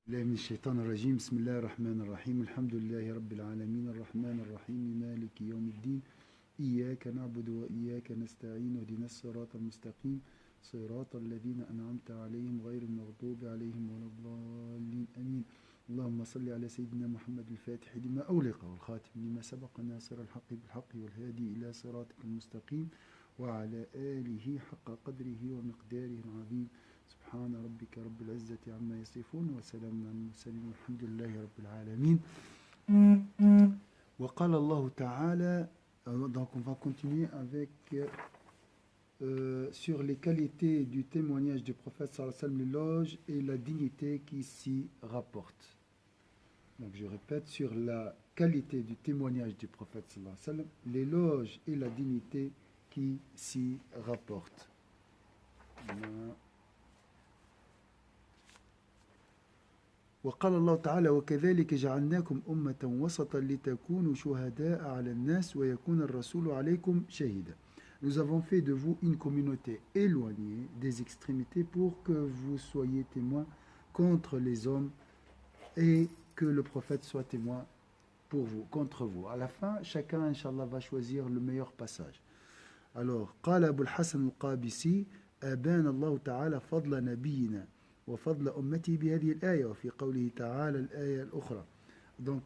الله من الشيطان الرجيم بسم الله الرحمن الرحيم الحمد لله رب العالمين الرحمن الرحيم مالك يوم الدين إياك نعبد وإياك نستعين واهدنا الصراط المستقيم صراط الذين أنعمت عليهم غير المغضوب عليهم ولا الضالين آمين اللهم صل على سيدنا محمد الفاتح لما أغلق والخاتم لما سبق ناصر الحق بالحق والهادي إلى صراطك المستقيم وعلى آله حق قدره ومقداره العظيم سبحان ربك رب العزة عما يصفون وسلام على المرسلين والحمد لله رب العالمين. وقال الله تعالى, donc on va continuer avec sur les qualités du témoignage du prophète sallallahu alayhi wa sallam, l'éloge et la dignité qui s'y rapportent. Donc je répète, sur la qualité du témoignage du prophète sallallahu alayhi wa sallam, l'éloge et la dignité qui s'y rapportent. وقال الله تعالى وكذلك جعلناكم أمة وسطا لتكونوا شهداء على الناس ويكون الرسول عليكم شهيدا. Nous avons fait de vous une communauté éloignée des extrémités pour que vous soyez témoins contre les hommes et que le prophète soit témoin pour vous, contre vous. À la fin, chacun, Inch'Allah, va choisir le meilleur passage. Alors, قال أبو الحسن القابسي أبان الله تعالى فضل نبينا وفضل أمته بهذه الآية وفي قوله تعالى الآية الأخرى. Donc,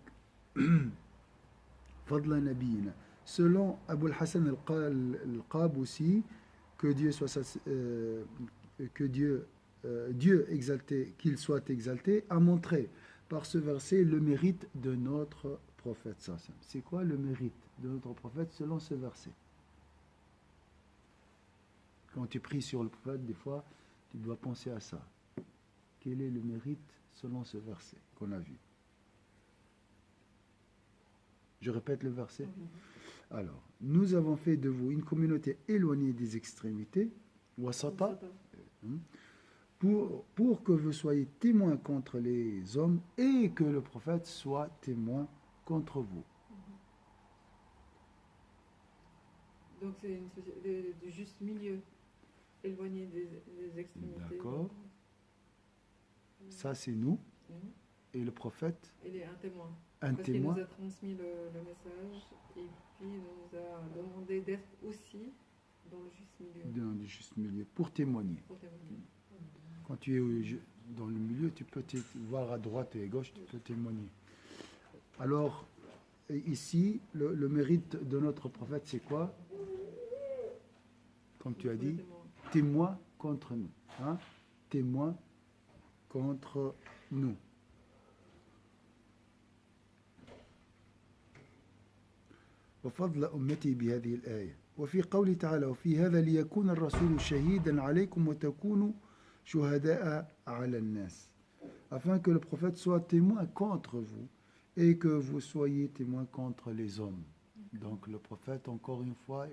فضل نبينا. Selon Abu al-Hassan al-Qaboussi, que Dieu soit Dieu exalté, qu'il soit exalté, a montré par ce verset le mérite de notre prophète. C'est quoi le mérite de notre prophète selon ce verset? Quand tu pries sur le prophète, des fois, tu dois penser à ça. Quel est le mérite selon ce verset qu'on a vu? Je répète le verset. Alors, nous avons fait de vous une communauté éloignée des extrémités, wasata, pour que vous soyez témoins contre les hommes et que le prophète soit témoin contre vous. Donc c'est une société du juste milieu, éloigné des extrémités. D'accord. Ça c'est nous. Et le prophète? Il est un témoin. Un Parce témoin. qu'il nous a transmis le message et puis il nous a demandé d'être aussi dans le juste milieu. Dans le juste milieu, pour témoigner. Pour témoigner. Quand tu es dans le milieu, tu peux voir à droite et à gauche, tu peux témoigner. Alors, ici, le mérite de notre prophète, c'est quoi? Comme tu as dit, témoin contre nous. Hein? Témoin contre nous. وفضل أمتي بهذه الآية وفي قوله تعالى وفي هذا ليكون الرسول شهيدا عليكم وتكونوا شهداء على الناس, afin que le prophète soit témoin contre vous et que vous soyez témoin contre les hommes. Donc le prophète, encore une fois,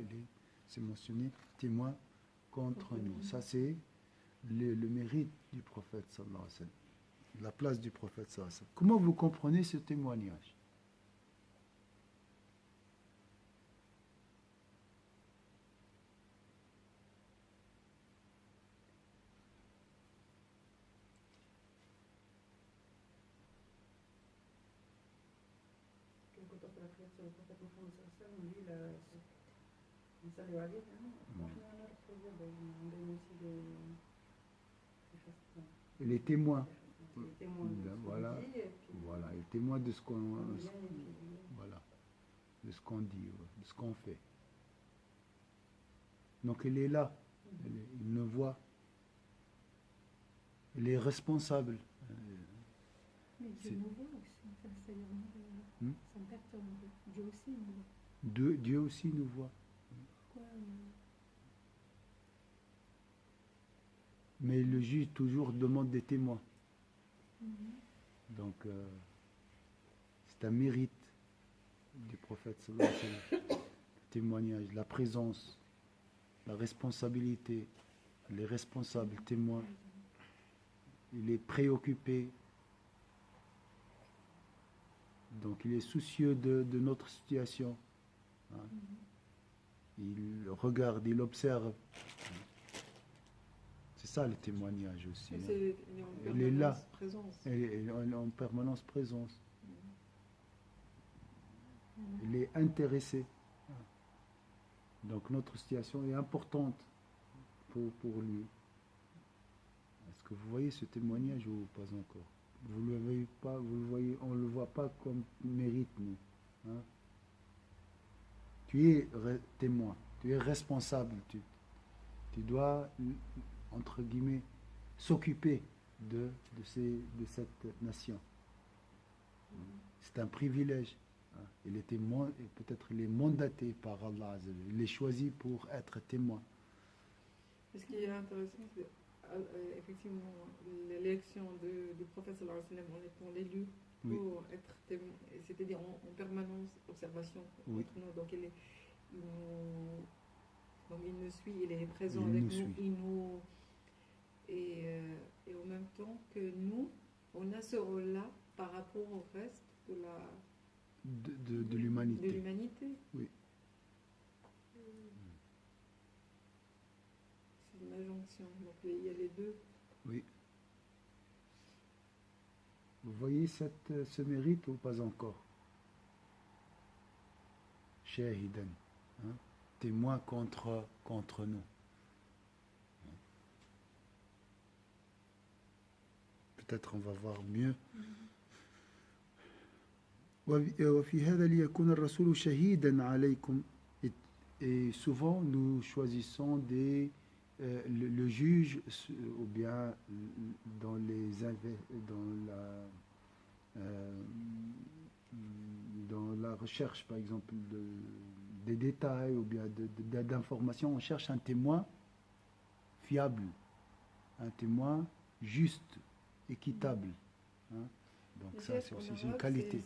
c'est mentionné témoin contre nous. Ça c'est le mérite du prophète sallallahu alayhi wa sallam, la place du prophète sallallahu alayhi wa sallam. Comment vous comprenez ce témoignage? Quand on fait la prière sur le prophète Mohammed sallallahu alayhi wa sallam, on dit salut Ali, franchement on a le plaisir de donner aussi des choses. Les témoins. Les témoins de ce Voilà, qu'on dit, et puis, voilà, les témoins de ce qu'on voilà. de ce qu'on dit, de ce qu'on fait. Donc il est là, il nous voit, il est responsable. Mais Dieu nous voit aussi, c'est-à-dire ça me perturbe. Dieu aussi nous voit. Dieu aussi nous voit. Pourquoi Mais le juge toujours demande des témoins. Donc c'est un mérite du prophète sallallahu alayhi wa sallam. Le témoignage, la présence, la responsabilité, les responsables témoins. Il est préoccupé. Donc il est soucieux de notre situation. Hein. Il regarde, il observe. C'est ça le témoignage aussi. Mais Hein. il est en Elle est là. permanence présence. Elle est en permanence présence. Elle est intéressée. Donc notre situation est importante pour lui. Est-ce que vous voyez ce témoignage ou pas encore? Vous ne le voyez pas, vous le voyez, on ne le voit pas comme mérite, nous. Hein? Tu es témoin, tu es responsable, tu dois, entre guillemets, s'occuper de cette nation. C'est un privilège. Hein. Peut-être il est mandaté par Allah Azza wa Jalla. Il est choisi pour être témoin. Et ce qui est intéressant, c'est effectivement l'élection du prophète sallallahu alayhi wa sallam en étant l'élu Oui. pour être témoin, c'est-à-dire en permanence observation Oui. entre nous. Donc il nous suit, il est présent Il avec nous nous, suit. il nous et en même temps que nous, on a ce rôle-là par rapport au reste de De l'humanité. l'humanité. Oui. C'est une injonction. Donc il y a les deux. Oui. Vous voyez ce mérite ou pas encore? Shahidan, hein? Témoin contre nous. Peut-être on va voir mieux. وفي هذا ليكون الرسول شهيدا عليكم. Et souvent nous choisissons le juge ou bien dans la recherche par exemple des détails ou bien d'informations, on cherche un témoin fiable, un témoin juste, équitable. Hein. Donc ça c'est aussi une qualité.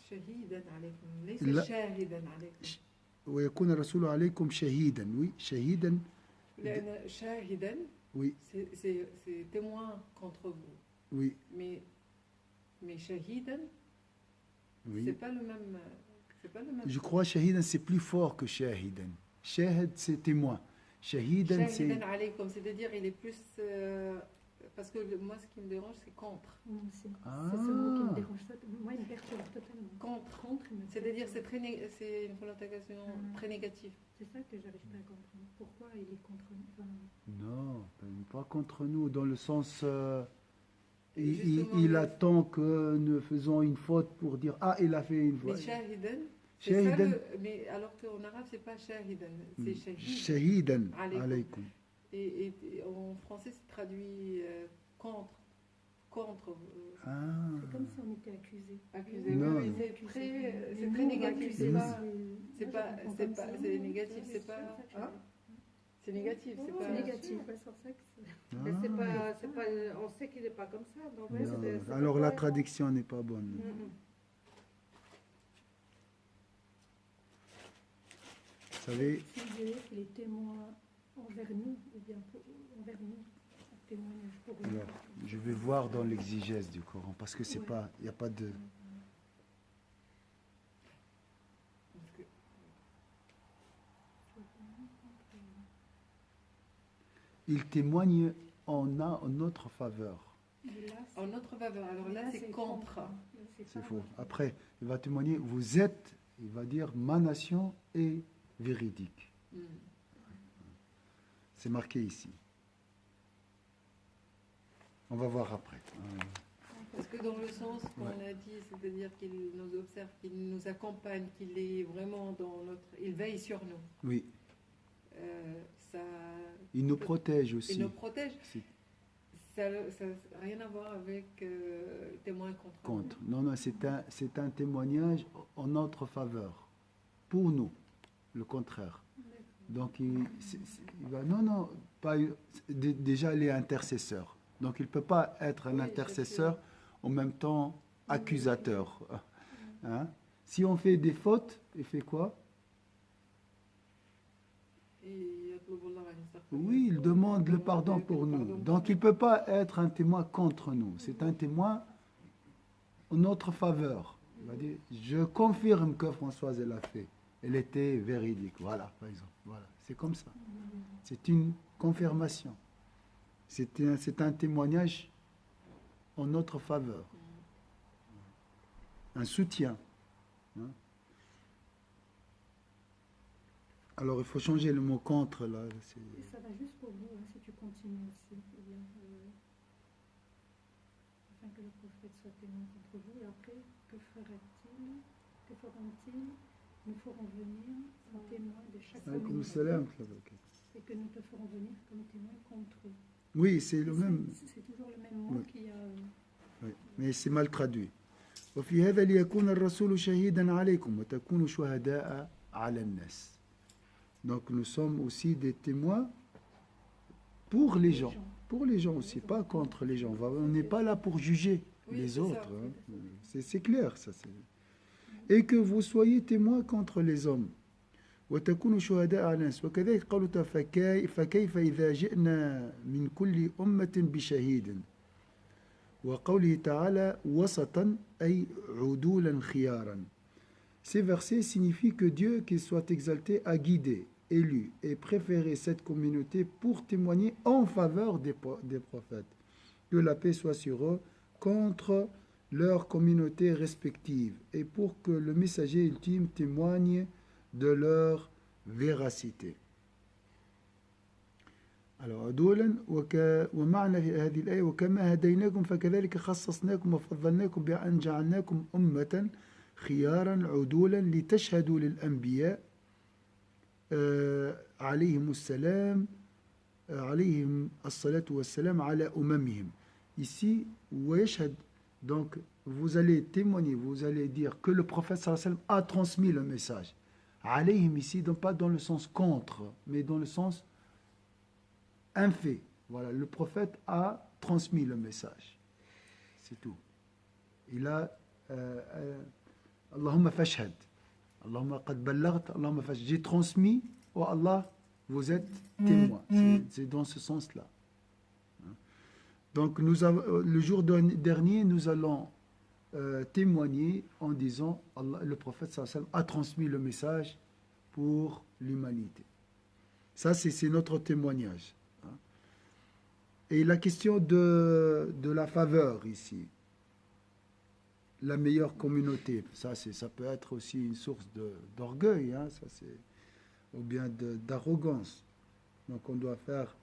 شهيدا عليكم ليس لا. شاهدا عليكم. ويكون الرسول عليكم شهيدا. Oui, شهيدا. لأن شاهدا Oui, c'est témoin contre vous. oui, Mais shahidan, oui. c'est pas le même. C'est pas le même. Je crois shahidan c'est plus fort que shahidan. Shahid c'est témoin. Shahidan c'est Shahidan alaykum, c'est-à-dire il est plus. Parce que moi, ce qui me dérange, c'est contre. C'est Ah. ce mot qui me dérange. Moi, il me perturbe totalement. Contre. il me C'est-à-dire perturbe. c'est une connotation très négative. C'est ça que j'arrive pas à comprendre. Pourquoi il est contre nous? Enfin, non, pas contre nous dans le sens Justement, il le- attend que nous faisons une faute pour dire ah il a fait une Mais faute. shahidan, c'est ça Shahidan. mais alors qu'en arabe, c'est pas shahidan, c'est shahid. Shahidan Alaykum. alaykum. Et en français, c'est traduit contre. Ah. c'est comme si on était accusé. Accusé. Non, Oui, non. c'est Mais très nous, négatif. accusé, C'est Oui. pas. C'est moi, pas- je comprends c'est comme pas- ça. c'est négatif, c'est C'est pas- ça que hein j'arrive. C'est négatif, c'est Non, pas. C'est négatif, ouais, c'est pour ça que c'est. Mais Ah. c'est pas, on sait qu'il n'est pas comme ça. Donc, ouais, Non, c'est alors pas la cohérent. traduction n'est pas bonne. Mhm. Vous savez, Si Dieu est qu'il est témoin envers nous, ou bien envers nous, un témoignage pour nous. alors, je vais voir dans l'exégèse du Coran parce que c'est Ouais. pas, il n'y a pas de. Parce que- Il témoigne en notre faveur. Mais là, En notre faveur. Alors là, c'est contre. C'est pas- faux. Après, il va témoigner, vous êtes, il va dire, ma nation est véridique. Hmm. C'est marqué ici. On va voir après. Parce que dans le sens qu'on a dit, c'est-à-dire qu'il nous observe, qu'il nous accompagne, qu'il est vraiment dans notre. Il veille sur nous. Oui, Ça. il nous protège Il aussi. nous protège. C'est Ça n'a rien à voir avec témoin contre. contre. Non, non, c'est un témoignage en notre faveur. Pour nous, le contraire. Donc, il va. Non, non, pas, déjà, il est intercesseur. Donc, il ne peut pas être un Oui, intercesseur en même temps accusateur. Hein? Si on fait des fautes, il fait quoi? Oui, il demande le pardon pour nous. Donc, il ne peut pas être un témoin contre nous. C'est un témoin en notre faveur. Il va dire, je confirme que Françoise, elle a fait. Elle était véridique. Voilà, par exemple. Voilà, c'est comme ça. C'est une confirmation. C'est un témoignage en notre faveur, un soutien. Hein. Alors il faut changer le mot contre là. Et ça va juste pour vous, hein, si tu continues aussi. Afin que le prophète soit témoin contre vous. Et après, que ferait-il? Que feront-ils? Nous ferons venir en témoin de chaque communauté. Et que nous te ferons venir comme témoin contre eux. Oui, c'est le même. C'est toujours le même mot qui a. Oui, mais c'est mal traduit. وفي هذا ليكون الرسول شهيدا عليكم وتكونوا شهداء على الناس. Donc nous sommes aussi des témoins pour les gens. Pour les gens aussi, pas contre les gens. On n'est pas là pour juger les autres. Hein. C'est clair, ça. Et que vous soyez témoins contre les hommes. وتكونوا شهداء على الناس وكذلك قالوا فكيف إذا جئنا من كل أمة بشهيد وقوله تعالى وسطا أي عدولا خيارا. Ces versets signifient que Dieu, qu'il soit exalté, a guidé, élu et préféré cette communauté pour témoigner en faveur des prophètes. Que la paix soit sur eux contre leurs communautés respectives et pour que le messager ultime témoigne de leur véracité. Alors, عدولا ومعنى هذه الآية وكما هديناكم فكذلك خصصناكم وفضلناكم بأن جعلناكم أمة خيارا عدولا لتشهدوا للأنبياء عليهم السلام عليهم الصلاة والسلام على أممهم. Ici, ويشهد, donc vous allez témoigner, vous allez dire que le prophète sallallahu alayhi wa sallam a transmis le message. Alayhim ici, donc pas dans le sens contre, mais dans le sens un fait. Voilà, le prophète a transmis le message. C'est tout. Il a Allahumma fashhad. Allahumma qad ballaght, Allahumma fashhad. J'ai transmis, oh Allah, vous êtes témoin. C'est dans ce sens-là. Donc, le jour dernier, nous allons témoigner en disant Allah, le prophète sallallahu alayhi wa sallam a transmis le message pour l'humanité. Ça, c'est notre témoignage. Et la question de la faveur ici, la meilleure communauté, ça peut être aussi une source d'orgueil, hein, ou bien d'arrogance. Donc on doit faire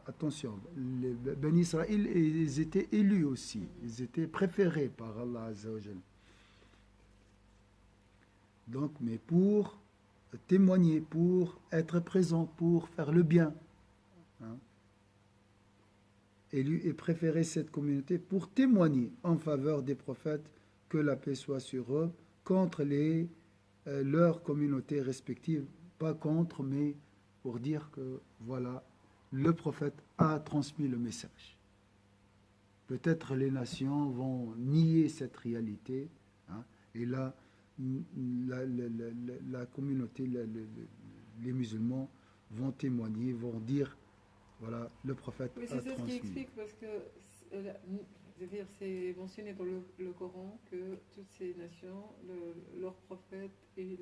attention. Les Ben Israël, ils étaient élus aussi, ils étaient préférés par Allah Azza wa Jal. Donc, mais pour témoigner, pour être présent, pour faire le bien. Hein. Élu et préféré cette communauté pour témoigner en faveur des prophètes, que la paix soit sur eux, contre leurs communautés respectives, pas contre, mais pour dire que voilà, le prophète a transmis le message. Peut-être les nations vont nier cette réalité, hein, et là, la communauté, les musulmans vont témoigner, vont dire voilà, le prophète a transmis. C'est ça ce qui explique, parce que c'est mentionné dans le Coran que toutes ces nations, leurs prophètes,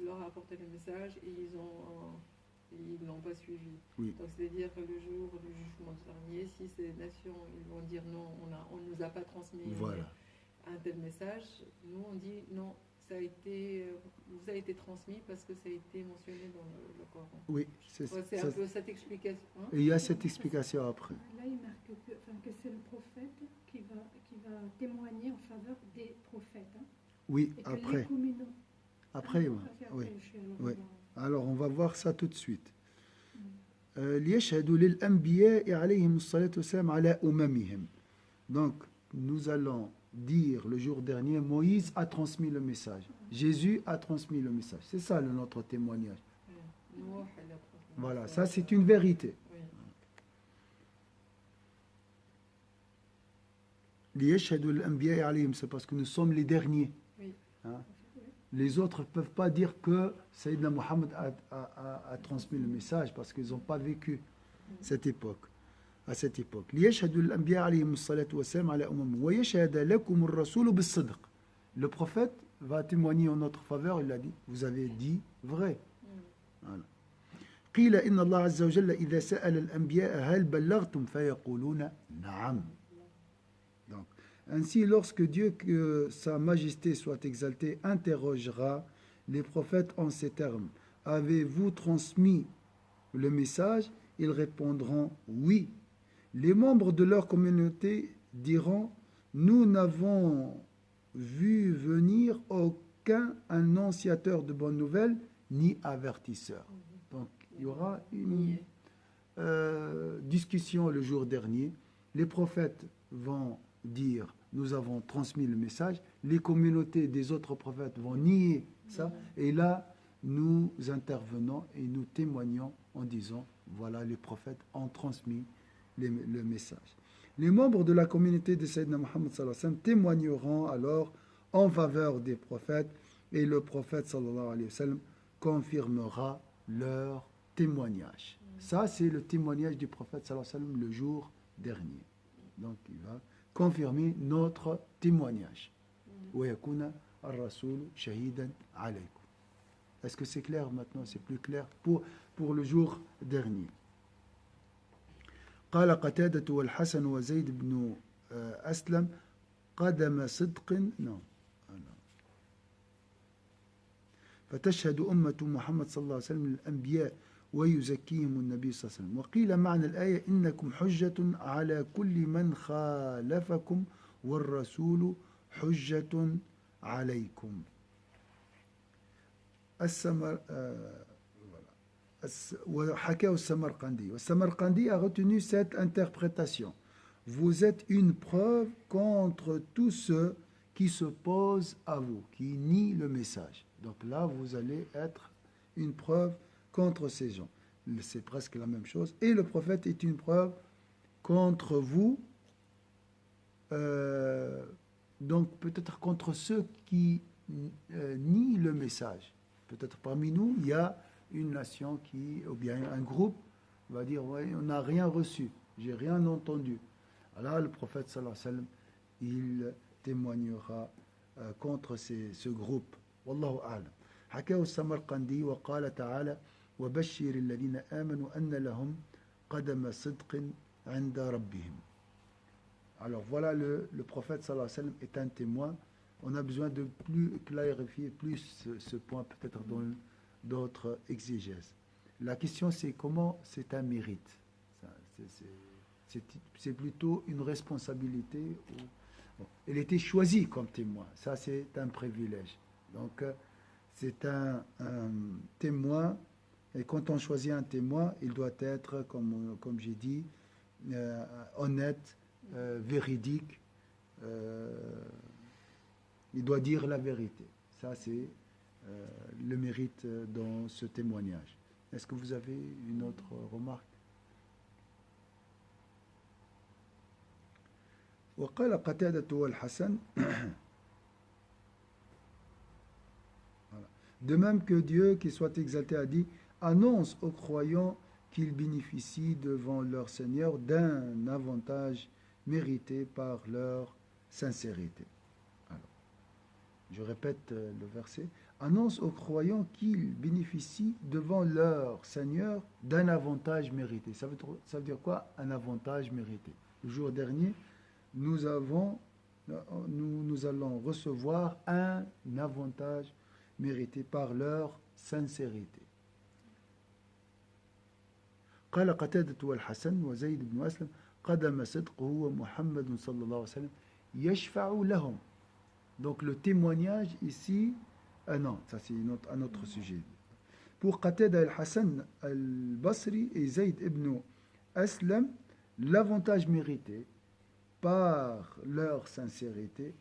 leur a apporté le message et ils n'ont pas suivi. Oui. Donc c'est-à-dire que le jour du jugement dernier, si ces nations ils vont dire non, on ne nous a pas transmis un tel message, nous on dit non. Ça a été, vous a été transmis parce que ça a été mentionné dans le Coran. Oui, c'est un peu cette explication. Hein? Et il y a cette explication après. Là, il marque que c'est le prophète qui va témoigner en faveur des prophètes. Hein? Oui, et que après. Les communautés. Après, oui. Oui. Alors, on va voir ça tout de suite. ليشهدوا للأنبياء عليهم الصلاة والسلام على أممهم. Donc, nous allons dire le jour dernier, Moïse a transmis le message. Jésus a transmis le message. C'est ça notre témoignage. Voilà, ça c'est une vérité. C'est parce que nous sommes les derniers. Hein? Les autres ne peuvent pas dire que Sayyidina Muhammad a transmis le message parce qu'ils n'ont pas vécu cette époque. À cette époque. ليشهد الأنبياء عليهم الصلاة والسلام على أمم ويشهد لكم الرسول بالصدق. Le prophète va témoigner en notre faveur, il a dit, vous avez dit vrai. Voilà. قيل إن الله عز وجل إذا سأل الأنبياء هل بلغتم فيقولون نعم. Donc, ainsi, lorsque Dieu, que sa majesté soit exaltée, interrogera les prophètes en ces termes: avez-vous transmis le message? Ils répondront oui. Les membres de leur communauté diront: nous n'avons vu venir aucun annonciateur de bonnes nouvelles ni avertisseur. Donc il y aura une discussion le jour dernier. Les prophètes vont dire: nous avons transmis le message. Les communautés des autres prophètes vont nier ça. Et là, nous intervenons et nous témoignons en disant: voilà, les prophètes ont transmis le message. Les membres de la communauté de Sayyidina Muhammad sallallahu alayhi wa sallam témoigneront alors en faveur des prophètes, et le prophète sallallahu alayhi wa sallam confirmera leur témoignage. Ça, c'est le témoignage du prophète sallallahu alayhi wa sallam le jour dernier. Donc, il va confirmer notre témoignage. وَيَكُونَ الرَّسُولُ شَهِيدًا عَلَيْكُمْ. Est-ce que c'est clair maintenant? C'est plus clair pour le jour dernier. قال قتادة والحسن وزيد بن أسلم قدم صدق فتشهد أمة محمد صلى الله عليه وسلم للأنبياء ويزكيهم النبي صلى الله عليه وسلم. وقيل معنى الآية: إنكم حجة على كل من خالفكم والرسول حجة عليكم. وحكاه السمرقندي. والسمرقندي a retenu cette interprétation: vous êtes une preuve contre tous ceux qui s'opposent à vous, qui nient le message. Donc là, vous allez être une preuve contre ces gens. C'est presque la même chose. Et le prophète est une preuve contre vous, donc peut-être contre ceux qui nient le message. Peut-être parmi nous, il y a une nation qui, ou bien un groupe, va dire: ouais, on n'a rien reçu, j'ai rien entendu. Alors le prophète sallallahu alayhi wa sallam, il témoignera contre ce groupe. Wallahu a'lam. حكاه السمرقندي وقال تعالى: وبشر الذين آمنوا أن لهم قدم صدق عند ربهم. Alors voilà, le prophète sallallahu alayhi wa sallam est un témoin. On a besoin de plus clarifier plus ce point, peut-être dans d'autres exégèses. La question, c'est comment c'est un mérite. C'est plutôt une responsabilité. Bon, elle était choisie comme témoin. Ça, c'est un privilège. Donc, c'est un témoin. Et quand on choisit un témoin, il doit être, comme j'ai dit, honnête, véridique. Il doit dire la vérité. Ça, c'est le mérite dans ce témoignage. Est-ce que vous avez une autre remarque? وقال قتادة والحسن. De même que Dieu, qui soit exalté, a dit: annonce aux croyants qu'ils bénéficient devant leur Seigneur d'un avantage mérité par leur sincérité. Alors, je répète le verset: annonce aux croyants qu'ils bénéficient devant leur Seigneur d'un avantage mérité. Ça veut dire quoi, un avantage mérité? Le jour dernier, nous allons recevoir un avantage mérité par leur sincérité. قال قتادة والحسن وزيد بن أسلم قدم صدقه ومحمد صلى الله عليه وسلم يشفع لهم. Donc le témoignage ici, non, ça c'est un autre sujet. Pour Qatada al-Hassan al-Basri et Zayd ibn Aslam, l'avantage mérité par leur sincérité,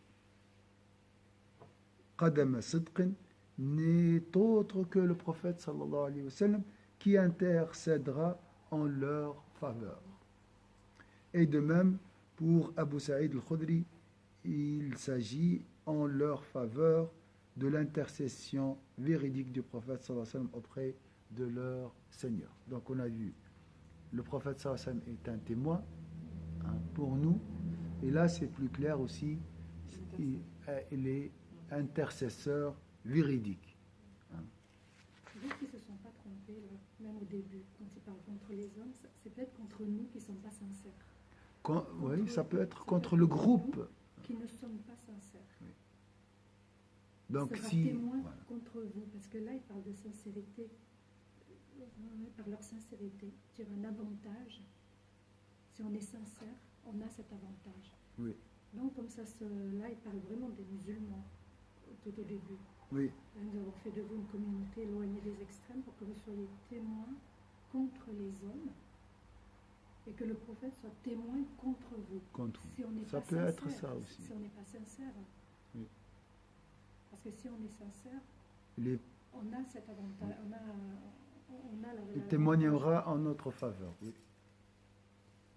qadama sidqin, n'est autre que le prophète sallallahu alayhi wa sallam qui intercédera en leur faveur. Et de même pour Abu Sa'id al-Khudri, il s'agit en leur faveur de l'intercession véridique du prophète sallallahu alayhi wa sallam auprès de leur Seigneur. Donc on a vu, le prophète sallallahu alayhi wa sallam est un témoin pour nous, et là c'est plus clair aussi, il est intercesseur véridique. Ceux qui ne se sont pas tromper, là, même au début, quand il parle contre les hommes, c'est peut-être contre nous qui ne sommes pas sincères. Oui, ça peut être contre le groupe. Qui ne sommes pas sincères. Oui. Donc, il sera si. témoin Voilà. contre vous, parce que là, il parle de sincérité. Par leur sincérité, dire un avantage. Si on est sincère, on a cet avantage. Oui. Donc, comme ça, là, il parle vraiment des musulmans, tout au début. Oui. Nous avons fait de vous une communauté éloignée des extrêmes pour que vous soyez témoins contre les hommes et que le prophète soit témoin contre vous. Contre si on n'est ça pas peut sincère, être ça aussi. Si on n'est pas sincère. Oui. Parce que si on est sincère, on a cet avantage. Oui. On a il témoignera en notre faveur. Oui.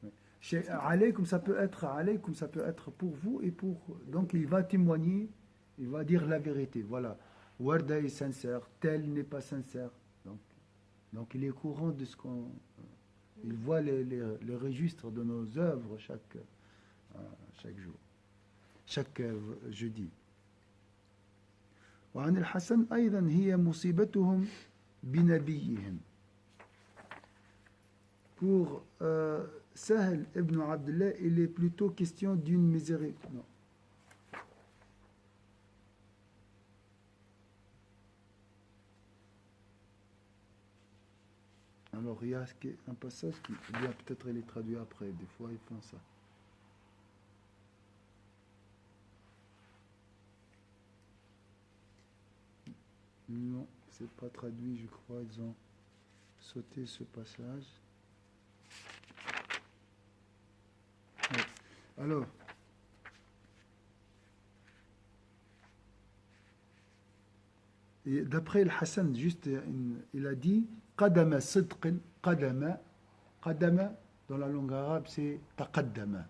Oui. Chez alaykoum, ça peut être pour vous et pour. Donc il va témoigner, il va dire la vérité. Voilà. Warda est sincère, tel n'est pas sincère. Donc il est courant de ce qu'on. Il voit les registres de nos œuvres chaque jour, chaque jeudi. وعن الحسن أيضا هي مصيبتهم بنبيهم. Pour Sahl ibn Abdullah, il est plutôt question d'une miséricorde. Non. Alors il y a un passage qui, bien peut-être il est traduit après, des fois ils font ça. Non, c'est pas traduit, je crois, ils ont sauté ce passage. Ouais. Alors, d'après le Hassan, juste, il a dit Qadama sidqin, qadama, dans la langue arabe, c'est taqaddama.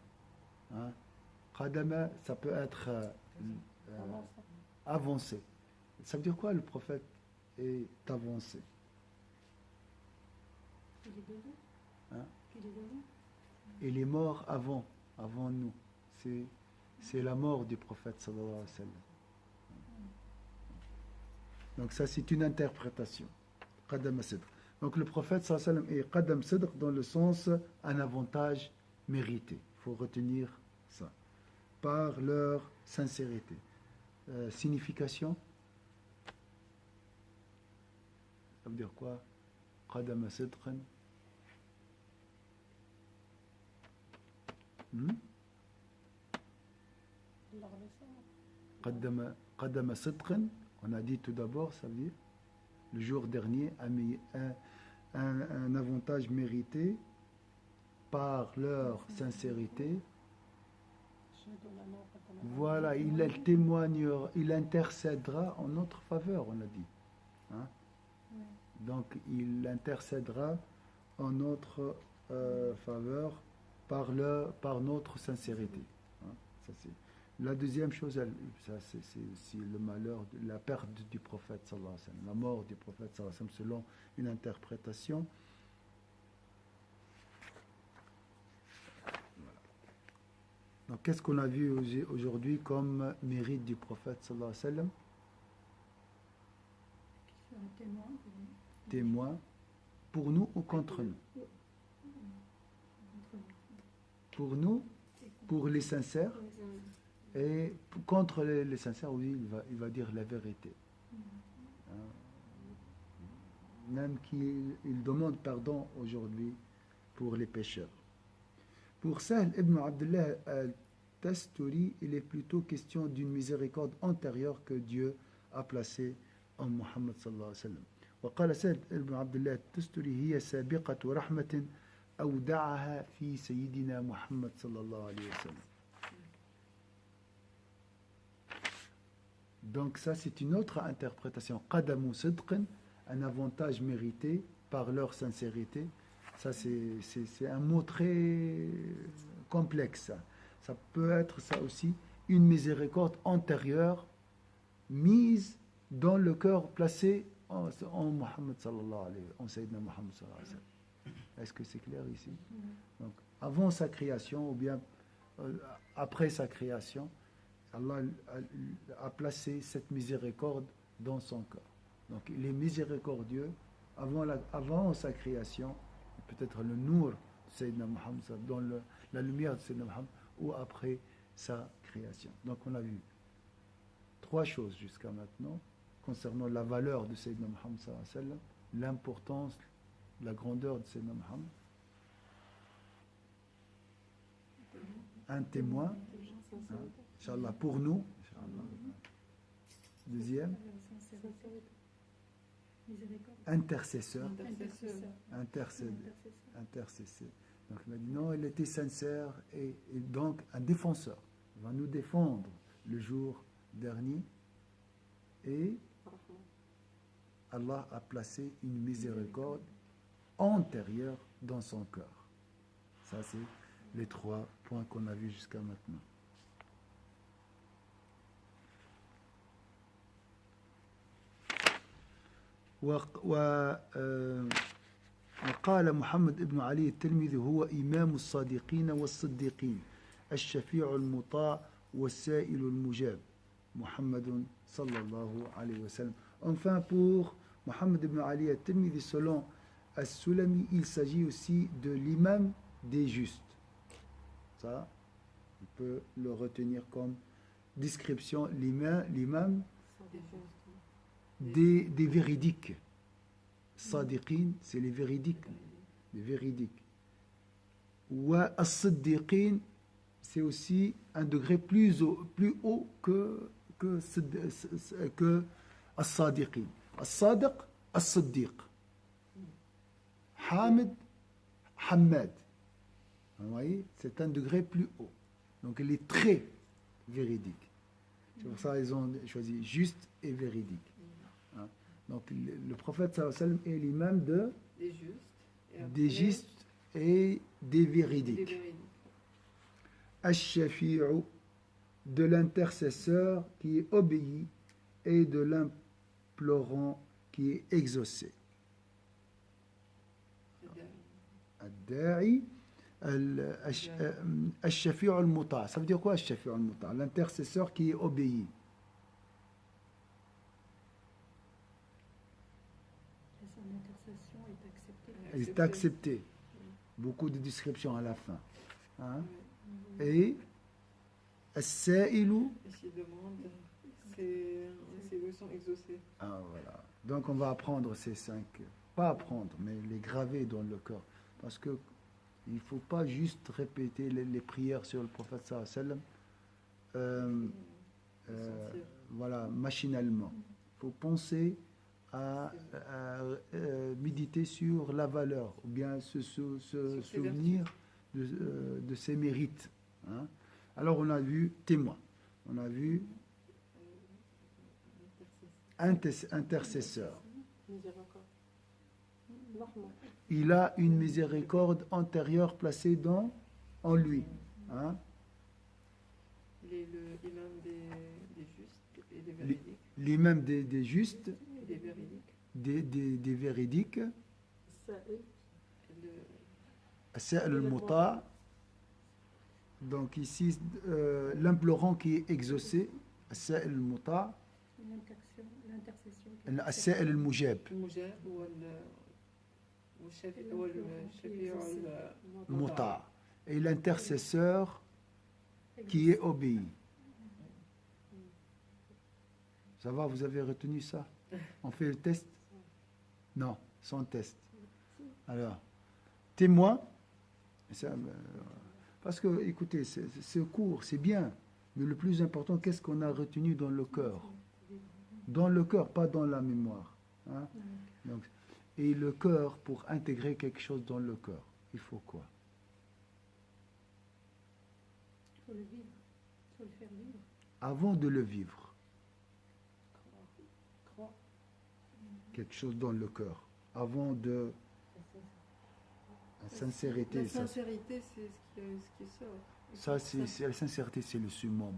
Hein? Qadama, ça peut être avancé. Ça veut dire quoi, le prophète est avancé? Hein? Il est mort avant nous. C'est la mort du prophète sallallahu alayhi wa sallam. Donc ça, c'est une interprétation. Qadam sidq. Donc le prophète sallallahu alayhi wa sallam est qadam sidq dans le sens un avantage mérité. Il faut retenir ça. Par leur sincérité. Signification? Ça veut dire quoi? Qadam sidqan. Qadama sidqan, on a dit tout d'abord, ça veut dire le jour dernier un avantage mérité par leur sincérité. Voilà, il témoignera, il intercédera en notre faveur, on a dit. Hein? Donc il intercédera en notre faveur par notre sincérité. Hein? Ça, c'est. La deuxième chose, c'est le malheur, la perte du prophète sallallahu alayhi wa sallam, la mort du prophète sallallahu alayhi wa sallam, selon une interprétation. Voilà. Donc, qu'est-ce qu'on a vu aujourd'hui comme mérite du prophète sallallahu alayhi wa sallam? Témoin pour nous ou contre nous? Pour nous, pour les sincères. Et contre les sincères, oui, il va dire la vérité. Même qu'il demande pardon aujourd'hui pour les pécheurs. Pour Sahl ibn Abdullah al-Tasturi, il est plutôt question d'une miséricorde antérieure que Dieu a placée en Muhammad sallallahu alayhi wa sallam. وقال سهل ابن عبد الله التستري هي سابقة رحمة أودعها في سيدنا محمد صلى الله عليه وسلم. Donc ça, c'est une autre interprétation. Qadamu sidqin, un avantage mérité par leur sincérité. Ça, c'est un mot très complexe. Ça peut être ça aussi, une miséricorde antérieure mise dans le cœur, placée en Muhammad sallallahu alayhi wa sallam, en Sayyidina Muhammad sallallahu alayhi wa sallam. Est-ce que c'est clair ici? Donc, avant sa création ou bien après sa création, Allah a placé cette miséricorde dans son cœur. Donc il est miséricordieux avant sa création, peut-être le nour de Sayyidina Muhammad, dans la lumière de Sayyidina Muhammad, ou après sa création. Donc on a vu 3 choses jusqu'à maintenant concernant la valeur de Sayyidina Muhammad sallallahu alayhi wa sallam, l'importance, la grandeur de Sayyidina Muhammad. Un témoin, Inch'Allah, pour nous. Inch'Allah. Deuxième, intercesseur. Intercesseur. Donc il m'a dit non, il était sincère et donc un défenseur. Il va nous défendre le jour dernier et Allah a placé une miséricorde antérieure dans son cœur. Ça, c'est les 3 points qu'on a vus jusqu'à maintenant. وقال محمد بن علي الترمذي هو إمام الصادقين والصديقين الشفيع المطاع والسائل المجاب محمد صلى الله عليه وسلم. Enfin, pour Mohammed ibn Ali al-Tirmidhi, selon As-Sulami, il s'agit aussi de l'imam des justes. Ça, on peut le retenir comme description, l'imam des véridiques. Sadiqin, c'est les véridiques. Les véridiques. Wa as-siddiqin, c'est aussi un degré plus haut que as-sadiqin. As-sadiq, as-siddiq. Hamid, Hamad. Vous voyez, c'est un degré plus haut. Donc il est très véridique. C'est pour ça qu'ils ont choisi juste et véridique. Donc le prophète sallallahu alayhi wa sallam est l'imam des justes et des véridiques. Ash-Shafi'u, de l'intercesseur qui est obéi et de l'implorant qui est exaucé. Ad-Da'i, Ash-Shafi'u al-Muta'. Ça veut dire quoi Ash-Shafi'u al-Muta'? L'intercesseur qui est obéi. Elle est acceptée. Beaucoup de descriptions à la fin. Hein? Et As-Sa'ilu, ses vœux sont exaucés. Ah, voilà. Donc on va apprendre ces 5, pas apprendre, mais les graver dans le cœur. Parce que il ne faut pas juste répéter les prières sur le prophète sallallahu alayhi wa sallam, voilà, machinalement. Il faut penser à méditer sur la valeur, ou bien se souvenir de ses mérites. Hein. Alors on a vu témoin, on a vu intercesseur. Il a une miséricorde antérieure placée en lui. Hein. Il est l'imam des justes et des véridiques. L'imam des justes, des véridiques. des véridiques. Sa'il al-Muta'. Donc ici, l'implorant qui est exaucé. Sa'il al-Muta'. Sa'il al-Mujab. Muta'. Et l'intercesseur qui est obéi. Ça va, vous avez retenu ça? On fait le test? Non, sans test. Alors, témoin, ça, parce que, écoutez, ce cours, c'est bien, mais le plus important, qu'est-ce qu'on a retenu dans le cœur? Dans le cœur, pas dans la mémoire. Hein? Donc, et le cœur, pour intégrer quelque chose dans le cœur, il faut quoi? Il faut le vivre, il faut le faire vivre. Avant de le vivre, quelque chose dans le cœur, avant de... La sincérité. La sincérité, c'est ce qui sort. Ça, c'est la sincérité, c'est le summum.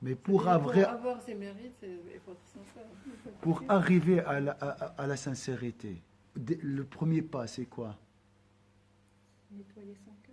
Mais pour avoir ses mérites, il faut être sincère. Pour arriver à la sincérité, le premier pas, c'est quoi? Nettoyer son cœur.